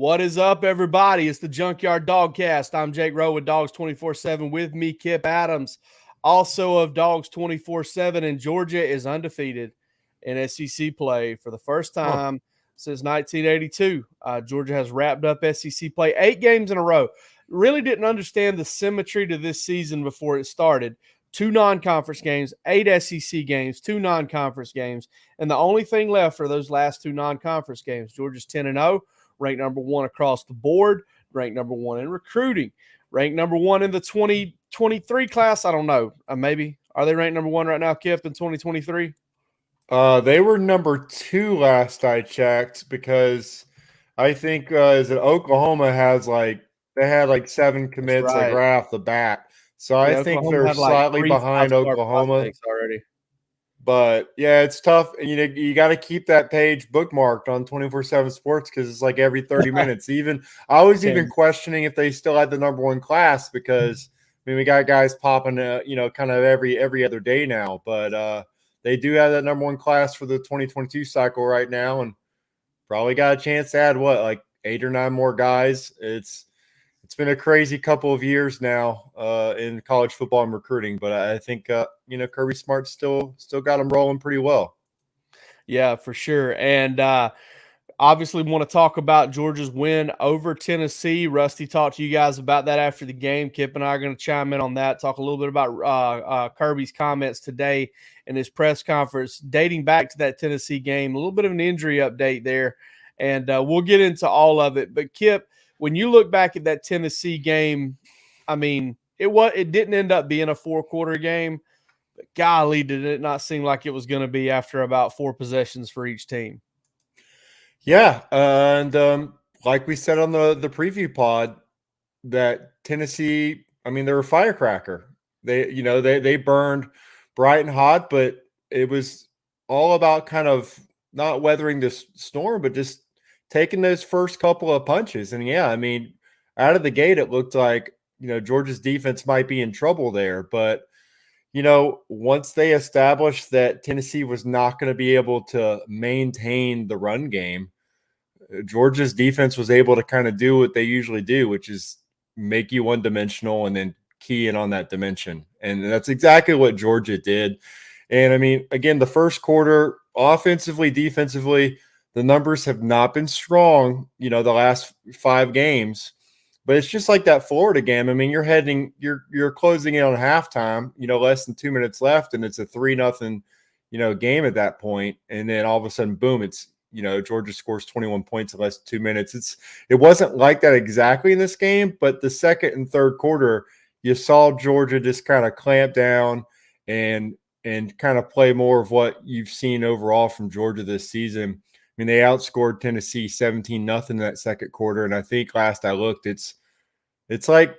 What is up, everybody? It's the Junkyard Dawgcast. I'm Jake Rowe with Dawgs 24/7. With me, Kip Adams, also of Dawgs 24/7. And Georgia is undefeated in SEC play for the first time since 1982. Georgia has wrapped up SEC play 8 games in a row. Really didn't understand the symmetry to this season before it started. 2 non-conference games, 8 SEC games, 2 non-conference games. And the only thing left are those last 2 non-conference games. Georgia's 10-0. Ranked number 1 across the board, ranked number 1 in recruiting, ranked number 1 in the 2023 class. I don't know. Maybe. Are they ranked number 1 right now, Kip, in 2023? They were number 2 last I checked because I think is it Oklahoma they had 7 commits right off the bat. So I think Oklahoma they're slightly behind Oklahoma already. But yeah, it's tough. And you got to keep that page bookmarked on 24/7 Sports because it's like every 30 minutes. I was even questioning if they still had the number 1 class because we got guys popping, kind of every other day now. But they do have that number 1 class for the 2022 cycle right now, and probably got a chance to add 8 or 9 more guys. It's been a crazy couple of years now in college football and recruiting, but I think Kirby Smart still got them rolling pretty well. Yeah, for sure. And obviously want to talk about Georgia's win over Tennessee. Rusty talked to you guys about that after the game. Kip and I are going to chime in on that, talk a little bit about Kirby's comments today in his press conference dating back to that Tennessee game, a little bit of an injury update there, and we'll get into all of it. But Kip, when you look back at that Tennessee game, I mean, it didn't end up being a 4-quarter game, but golly, did it not seem like it was going to be after about 4 possessions for each team. Yeah, and like we said on the preview pod, that Tennessee, they're a firecracker. They burned bright and hot, but it was all about kind of not weathering this storm, but just taking those first couple of punches. And yeah, out of the gate, it looked like, Georgia's defense might be in trouble there. But, once they established that Tennessee was not going to be able to maintain the run game, Georgia's defense was able to kind of do what they usually do, which is make you one-dimensional and then key in on that dimension. And that's exactly what Georgia did. And, again, the first quarter, offensively, defensively, the numbers have not been strong, the last 5 games, but it's just like that Florida game. You're closing in on halftime, less than 2 minutes left, and it's a 3-0, game at that point. And then all of a sudden, boom, it's, Georgia scores 21 points in less than 2 minutes. It wasn't like that exactly in this game, but the second and third quarter, you saw Georgia just kind of clamp down and kind of play more of what you've seen overall from Georgia this season. They outscored Tennessee 17-0 in that second quarter, and I think last I looked, it's like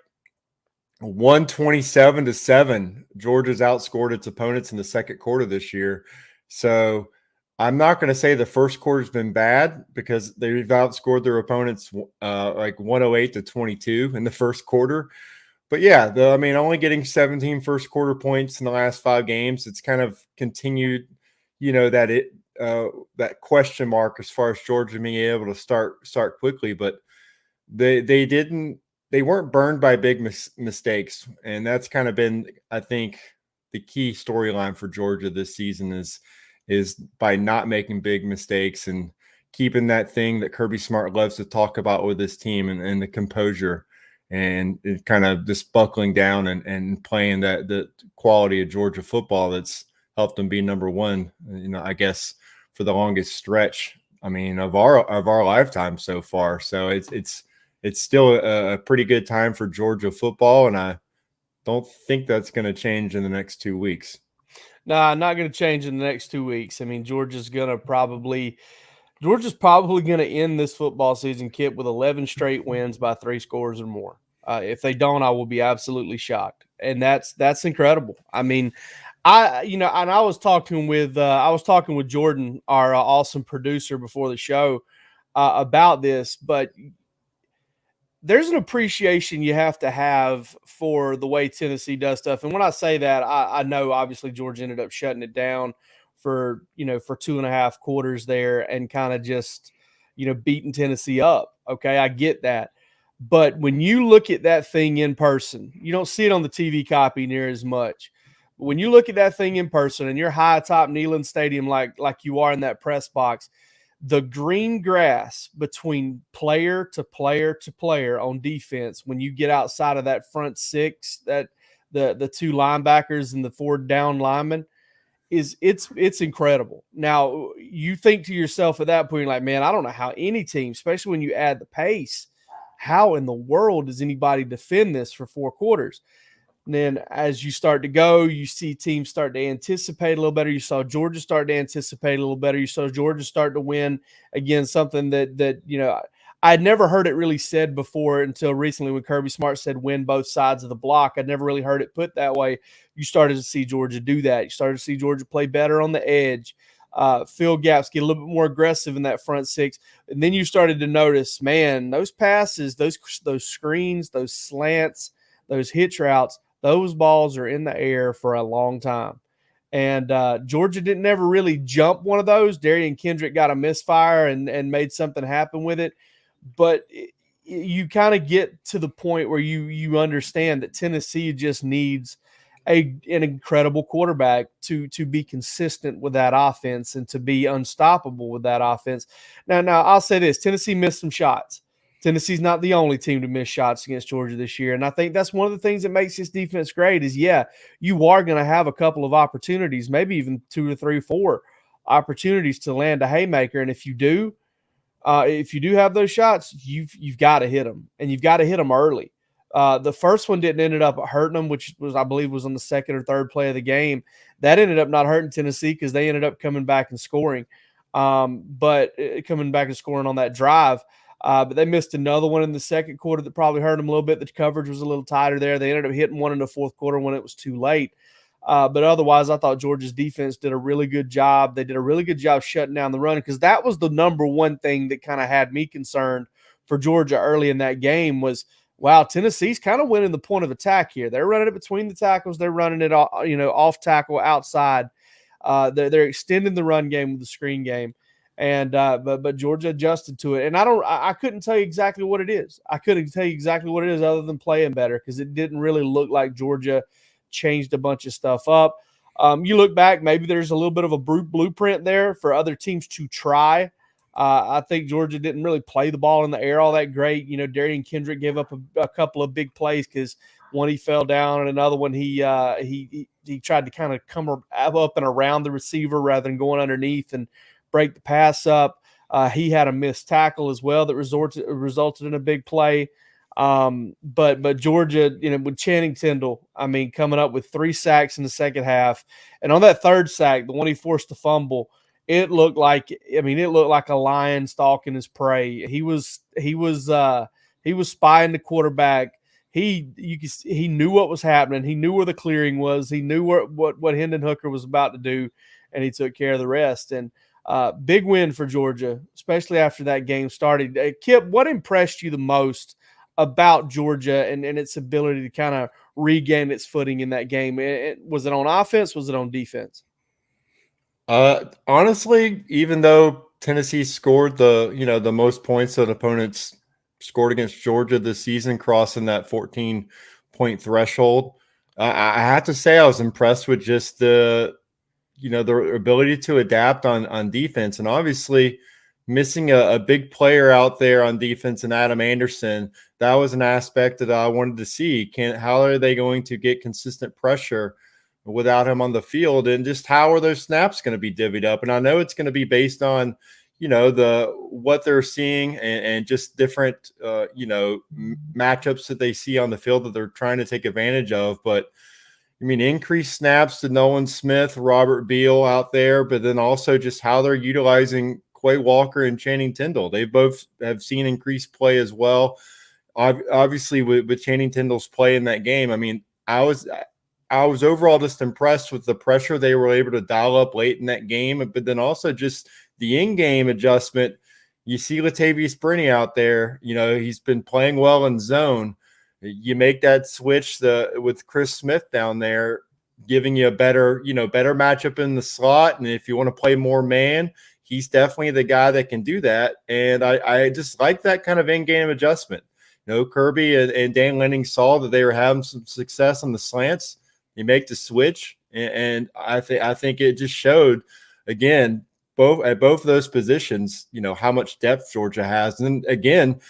127-7. Georgia's outscored its opponents in the second quarter this year. So I'm not going to say the first quarter's been bad because they've outscored their opponents 108-22 in the first quarter. But yeah, only getting 17 first quarter points in the last 5 games, it's kind of continued, that question mark as far as Georgia being able to start quickly, but they weren't burned by big mistakes, and that's kind of been, I think, the key storyline for Georgia this season is by not making big mistakes and keeping that thing that Kirby Smart loves to talk about with his team and the composure and kind of just buckling down and playing the quality of Georgia football that's helped them be number 1, I guess, for the longest stretch, of our lifetime so far. So it's still a pretty good time for Georgia football, and I don't think that's going to change in the next 2 weeks. Nah, not going to change in the next 2 weeks. Georgia's probably going to end this football season, Kip, with 11 straight wins by 3 scores or more. If they don't, I will be absolutely shocked, and that's incredible. I was talking with Jordan, our awesome producer, before the show about this, but there's an appreciation you have to have for the way Tennessee does stuff. And when I say that, I know obviously Georgia ended up shutting it down for 2.5 quarters there and kind of just, beating Tennessee up. Okay, I get that. But when you look at that thing in person, you don't see it on the TV copy near as much. But when you look at that thing in person and you're high atop Neyland Stadium like you are in that press box, the green grass between player to player to player on defense, when you get outside of that front six, that the two linebackers and the 4 down linemen, it's incredible. Now, you think to yourself at that point, like, man, I don't know how any team, especially when you add the pace, how in the world does anybody defend this for 4 quarters? And then as you start to go, you see teams start to anticipate a little better. You saw Georgia start to anticipate a little better. You saw Georgia start to win again, something that I'd never heard it really said before until recently when Kirby Smart said win both sides of the block. I'd never really heard it put that way. You started to see Georgia do that. You started to see Georgia play better on the edge, fill gaps, get a little bit more aggressive in that front six. And then you started to notice, man, those passes, those screens, those slants, those hitch routes, those balls are in the air for a long time. And Georgia didn't ever really jump one of those. Darian Kendrick got a misfire and made something happen with it. But you kind of get to the point where you understand that Tennessee just needs an incredible quarterback to be consistent with that offense and to be unstoppable with that offense. Now I'll say this: Tennessee missed some shots. Tennessee's not the only team to miss shots against Georgia this year, and I think that's one of the things that makes this defense great. Is you are going to have a couple of opportunities, maybe even 2 or 3, 4 opportunities to land a haymaker, and if you do have those shots, you've got to hit them, and you've got to hit them early. The first one didn't ended up hurting them, which was, I believe, was on the second or third play of the game. That ended up not hurting Tennessee because they ended up coming back and scoring. But coming back and scoring on that drive. But they missed another one in the second quarter that probably hurt them a little bit. The coverage was a little tighter there. They ended up hitting one in the fourth quarter when it was too late. But otherwise, I thought Georgia's defense did a really good job. They did a really good job shutting down the run because that was the number one thing that kind of had me concerned for Georgia early in that game was, wow, Tennessee's kind of winning the point of attack here. They're running it between the tackles. They're running it, off tackle, outside. They're extending the run game with the screen game. And but Georgia adjusted to it, and I couldn't tell you exactly what it is. I couldn't tell you exactly what it is other than playing better because it didn't really look like Georgia changed a bunch of stuff up. You look back, maybe there's a little bit of a blueprint there for other teams to try. I think Georgia didn't really play the ball in the air all that great. Darian Kendrick gave up a couple of big plays because one he fell down, and another one he tried to kind of come up and around the receiver rather than going underneath and break the pass up. He had a missed tackle as well that resulted in a big play. But Georgia, with Channing Tindall, coming up with 3 sacks in the second half. And on that third sack, the one he forced to fumble, it looked like a lion stalking his prey. He was spying the quarterback. He knew what was happening. He knew where the clearing was. He knew what Hendon Hooker was about to do, and he took care of the rest. And big win for Georgia, especially after that game started. Kip, what impressed you the most about Georgia and its ability to kind of regain its footing in that game? Was it on offense? Was it on defense? Honestly, even though Tennessee scored the most points that opponents scored against Georgia this season, crossing that 14-point threshold, I have to say I was impressed with just the ability to adapt on defense. And obviously missing a big player out there on defense in Adam Anderson, that was an aspect that I wanted to see. How are they going to get consistent pressure without him on the field, and just how are those snaps going to be divvied up? And I know it's going to be based on, what they're seeing and just different, matchups that they see on the field that they're trying to take advantage of. But increased snaps to Nolan Smith, Robert Beal out there, but then also just how they're utilizing Quay Walker and Channing Tindall. They both have seen increased play as well. Obviously, with Channing Tindall's play in that game, I was overall just impressed with the pressure they were able to dial up late in that game, but then also just the in-game adjustment. You see Latavius Brini out there, he's been playing well in zone. You make that switch with Chris Smith down there, giving you a better matchup in the slot. And if you want to play more man, he's definitely the guy that can do that. And I just like that kind of in-game adjustment. Kirby and Dan Lanning saw that they were having some success on the slants. You make the switch, and I think it just showed again both of those positions, how much depth Georgia has. And again,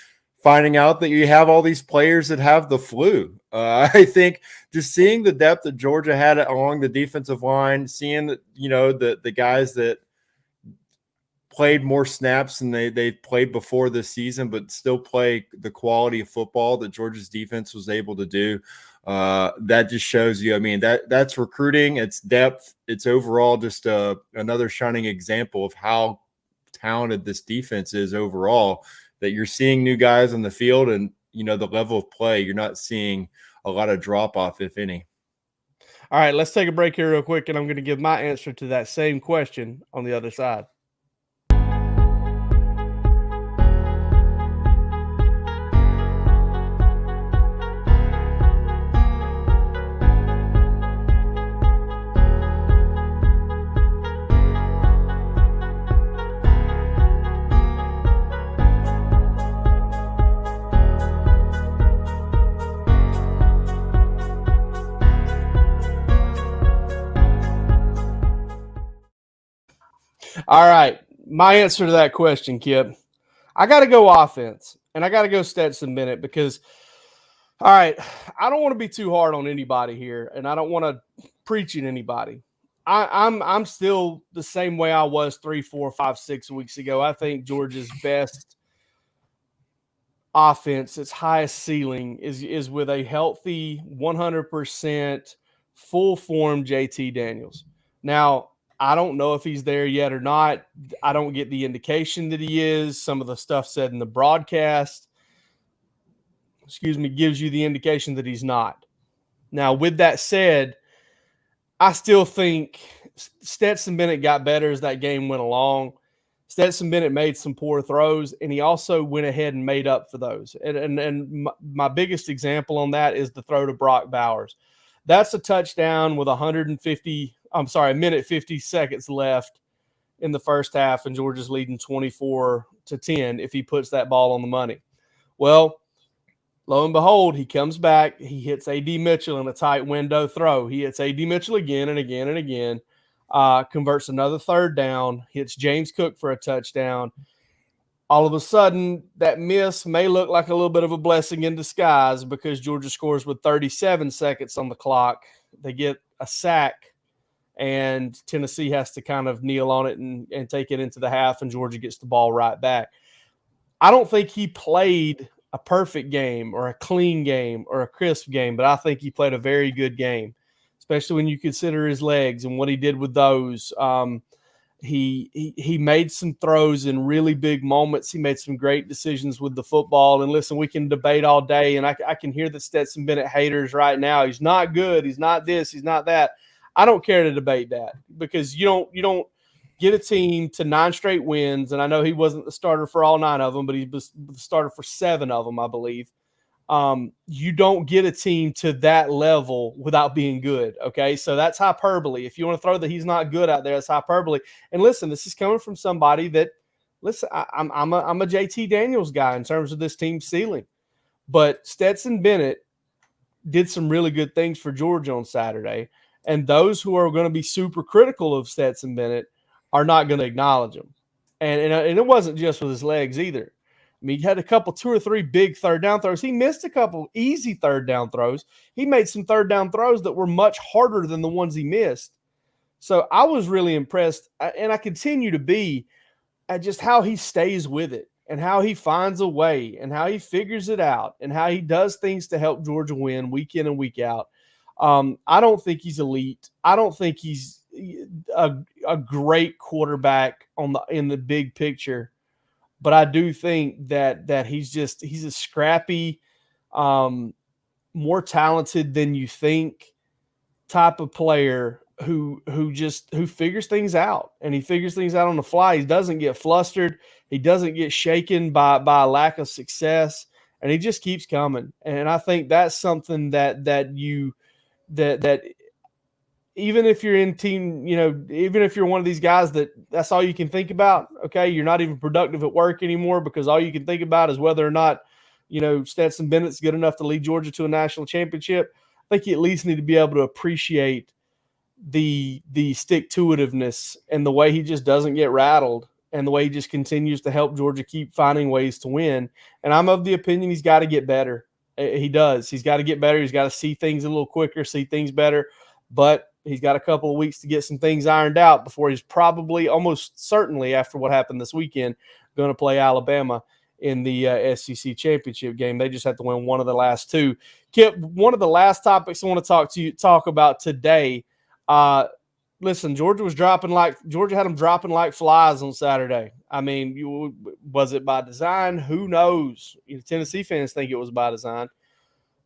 finding out that you have all these players that have the flu. I think just seeing the depth that Georgia had along the defensive line, seeing that, the guys that played more snaps than they played before this season, but still play the quality of football that Georgia's defense was able to do. That just shows you, that's recruiting, it's depth, it's overall just another shining example of how talented this defense is overall, that you're seeing new guys on the field and, the level of play, you're not seeing a lot of drop off, if any. All right, let's take a break here real quick, and I'm going to give my answer to that same question on the other side. All right, my answer to that question, Kip, I got to go offense, and I got to go Stetson Bennett because, all right, I don't want to be too hard on anybody here, and I don't want to preach at anybody. I'm still the same way I was 3, 4, 5, 6 weeks ago. I think Georgia's best offense, its highest ceiling, is with a healthy 100% full form JT Daniels. Now, I don't know if he's there yet or not. I don't get the indication that he is. Some of the stuff said in the broadcast, gives you the indication that he's not. Now, with that said, I still think Stetson Bennett got better as that game went along. Stetson Bennett made some poor throws, and he also went ahead and made up for those. And my biggest example on that is the throw to Brock Bowers. That's a touchdown with a minute 50 seconds left in the first half, and Georgia's leading 24-10 if he puts that ball on the money. Well, lo and behold, he comes back. He hits A.D. Mitchell in a tight window throw. He hits A.D. Mitchell again and again and again, converts another third down, hits James Cook for a touchdown. All of a sudden, that miss may look like a little bit of a blessing in disguise because Georgia scores with 37 seconds on the clock. They get a sack, and Tennessee has to kind of kneel on it and take it into the half, and Georgia gets the ball right back. I don't think he played a perfect game or a clean game or a crisp game, but I think he played a very good game, especially when you consider his legs and what he did with those. He made some throws in really big moments. He made some great decisions with the football. And listen, we can debate all day, and I can hear the Stetson Bennett haters right now. He's not good. He's not this. He's not that. I don't care to debate that because you don't get a team to 9 straight wins. And I know he wasn't the starter for all 9 of them, but he was the starter for 7 of them, I believe. You don't get a team to that level without being good. Okay. So that's hyperbole. If you want to throw that he's not good out there, that's hyperbole. And listen, this is coming from somebody that, listen, I'm a JT Daniels guy in terms of this team's ceiling, but Stetson Bennett did some really good things for Georgia on Saturday. And those who are going to be super critical of Stetson Bennett are not going to acknowledge him. And it wasn't just with his legs either. I mean, he had a couple, 2 or 3 big third down throws. He missed a couple easy third down throws. He made some third down throws that were much harder than the ones he missed. So I was really impressed, and I continue to be, at just how he stays with it and how he finds a way and how he figures it out and how he does things to help Georgia win week in and week out. I don't think he's elite. I don't think he's a great quarterback in the big picture. But I do think that he's a scrappy, more talented than you think type of player who figures things out, and he figures things out on the fly. He doesn't get flustered. He doesn't get shaken by a lack of success, and he just keeps coming. And I think that's something that even if you're in team, even if you're one of these guys that's all you can think about, okay, you're not even productive at work anymore because all you can think about is whether or not, Stetson Bennett's good enough to lead Georgia to a national championship. I think you at least need to be able to appreciate the stick-to-itiveness and the way he just doesn't get rattled and the way he just continues to help Georgia keep finding ways to win. And I'm of the opinion he's got to get better. He does. He's got to get better. He's got to see things a little quicker, see things better. But he's got a couple of weeks to get some things ironed out before he's probably, almost certainly after what happened this weekend, going to play Alabama in the SEC championship game. They just have to win one of the last two. Kip, one of the last topics I want to talk about today. Listen, Georgia had them dropping like flies on Saturday. I mean, was it by design? Who knows? Tennessee fans think it was by design.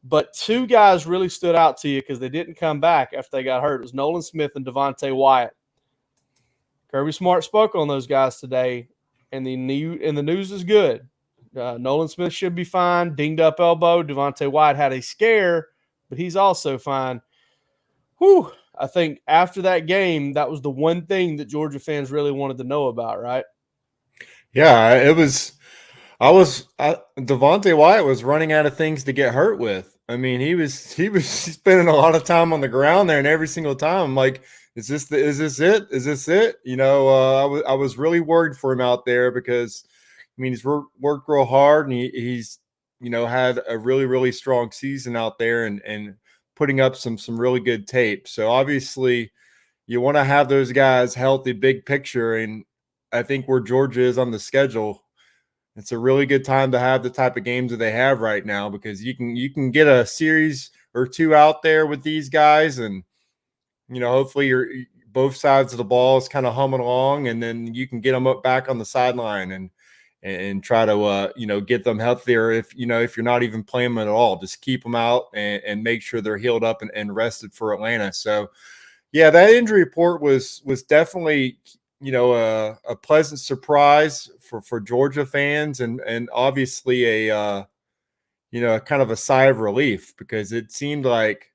But two guys really stood out to you because they didn't come back after they got hurt. It was Nolan Smith and Devontae Wyatt. Kirby Smart spoke on those guys today, and the news is good. Nolan Smith should be fine, dinged up elbow. Devontae Wyatt had a scare, but he's also fine. Whew. I think after that game, that was the one thing that Georgia fans really wanted to know about, right? Yeah, it was. Devontae Wyatt was running out of things to get hurt with. I mean, he was spending a lot of time on the ground there, and every single time I'm like, is this it? Is this it? I was really worried for him out there because, I mean, he's worked real hard, and he's had a really, really strong season out there and putting up some really good tape. So obviously you want to have those guys healthy, big picture. And I think where Georgia is on the schedule, it's a really good time to have the type of games that they have right now, because you can get a series or two out there with these guys, and hopefully both sides of the ball is kind of humming along, and then you can get them up back on the sideline and try to get them healthier. If you're not even playing them at all, just keep them out and make sure they're healed up and rested for Atlanta. So yeah, that injury report was definitely a pleasant surprise for Georgia fans, and obviously a kind of a sigh of relief, because it seemed like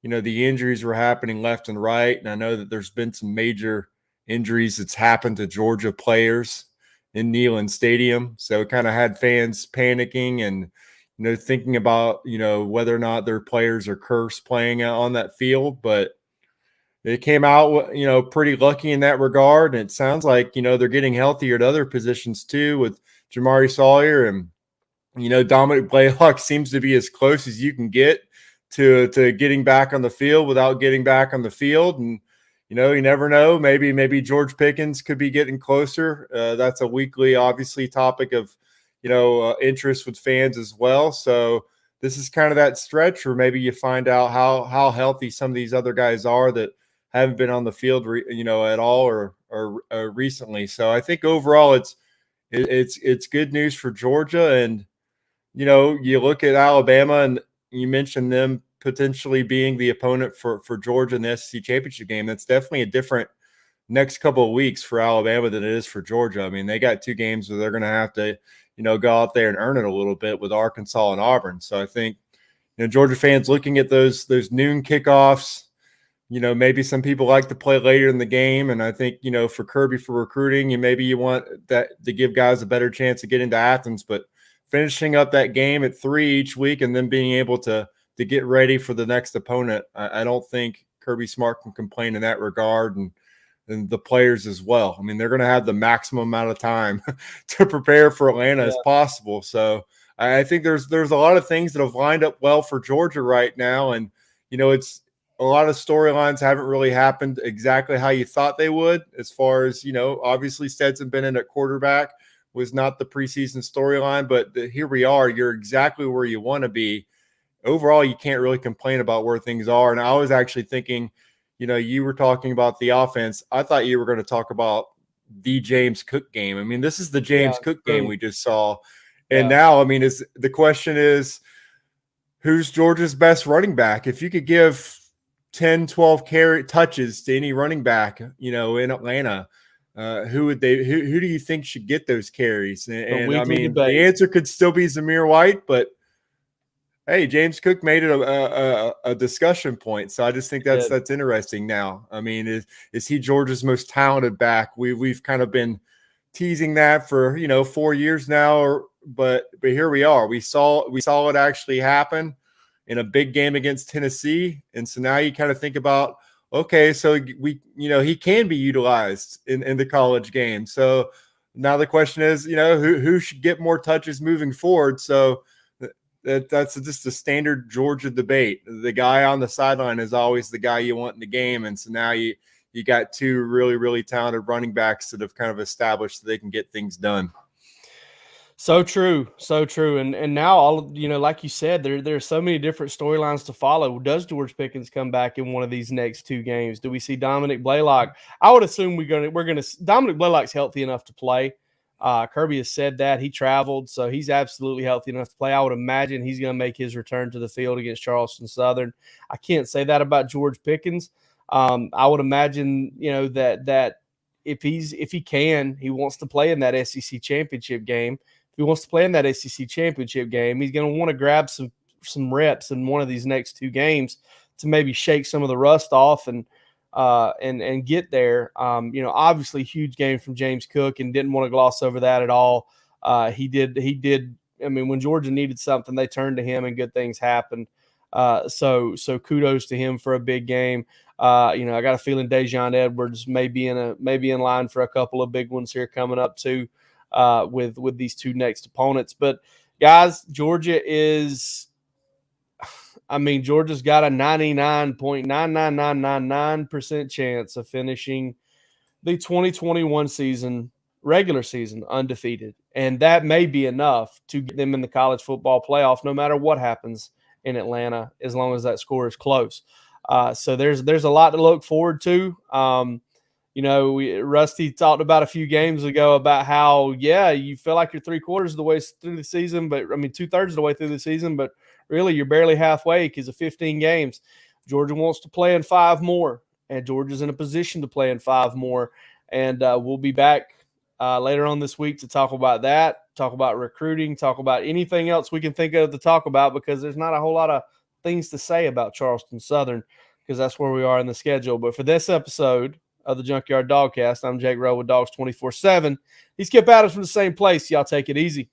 the injuries were happening left and right. And I know that there's been some major injuries that's happened to Georgia players in Neyland Stadium. So it kind of had fans panicking and, thinking about, whether or not their players are cursed playing on that field. But they came out, pretty lucky in that regard. And it sounds like, they're getting healthier at other positions too, with Jamari Sawyer, and, Dominic Blaylock seems to be as close as you can get to getting back on the field without getting back on the field. And, you never know. Maybe George Pickens could be getting closer. That's a weekly, obviously, topic of, interest with fans as well. So this is kind of that stretch where maybe you find out how healthy some of these other guys are that haven't been on the field, at all or recently. So I think overall it's good news for Georgia. And, you look at Alabama, and you mentioned them potentially being the opponent for Georgia in the SEC championship game. That's definitely a different next couple of weeks for Alabama than it is for Georgia. I mean, they got two games where they're going to have to, go out there and earn it a little bit with Arkansas and Auburn. So I think, Georgia fans looking at those noon kickoffs, maybe some people like to play later in the game. And I think, for Kirby, for recruiting, maybe you want that to give guys a better chance to get into Athens, but finishing up that game at 3 each week and then being able to get ready for the next opponent, I don't think Kirby Smart can complain in that regard, and the players as well. I mean, they're going to have the maximum amount of time to prepare for Atlanta as possible. So I think there's a lot of things that have lined up well for Georgia right now, and it's a lot of storylines haven't really happened exactly how you thought they would. As far as obviously Stetson Bennett at quarterback was not the preseason storyline, but here we are. You're exactly where you want to be. Overall, you can't really complain about where things are. And I was actually thinking, you were talking about the offense. I thought you were going to talk about the James Cook game. I mean, this is the James Cook game we just saw. And now, I mean, the question is, who's Georgia's best running back? If you could give 10, 12 carry touches to any running back, in Atlanta, who do you think should get those carries? And I mean, the answer could still be Zamir White, but Hey, James Cook made it a discussion point, so I just think that's interesting. Now, I mean, is he Georgia's most talented back? We've kind of been teasing that for 4 years now, but here we are. We saw it actually happen in a big game against Tennessee, and so now you kind of think about, okay, so he can be utilized in the college game. So now the question is, who should get more touches moving forward? So that's just a standard Georgia debate. The guy on the sideline is always the guy you want in the game, and so now you got two really, really talented running backs that have kind of established that they can get things done. So true, so true. And now, like you said, there's so many different storylines to follow. Does George Pickens come back in one of these next two games? Do we see Dominic Blaylock? I would assume Dominic Blaylock's healthy enough to play. Kirby has said that. He traveled, so he's absolutely healthy enough to play. I would imagine he's going to make his return to the field against Charleston Southern. I can't say that about George Pickens. I would imagine, that if he can, he wants to play in that SEC championship game. If he wants to play in that SEC championship game, he's going to want to grab some reps in one of these next two games to maybe shake some of the rust off and get there. Obviously huge game from James Cook, and didn't want to gloss over that at all. He did. I mean, when Georgia needed something, they turned to him and good things happened. So kudos to him for a big game. I got a feeling Dejon Edwards may be in line for a couple of big ones here coming up too, with these two next opponents. But guys, Georgia's got a 99.99999% chance of finishing the 2021 regular season undefeated. And that may be enough to get them in the college football playoff, no matter what happens in Atlanta, as long as that score is close. So there's a lot to look forward to. Rusty talked about a few games ago about how, you feel like you're 3/4 of the way through the season, but 2/3 of the way through the season, but really you're barely halfway because of 15 games. Georgia wants to play in 5 more, and Georgia's in a position to play in 5 more. And we'll be back later on this week to talk about that, talk about recruiting, talk about anything else we can think of to talk about, because there's not a whole lot of things to say about Charleston Southern because that's where we are in the schedule. But for this episode of the Junkyard Dawgcast, I'm Jake Rowe with Dawgs 24/7. He's Kip Adams from the same place. Y'all take it easy.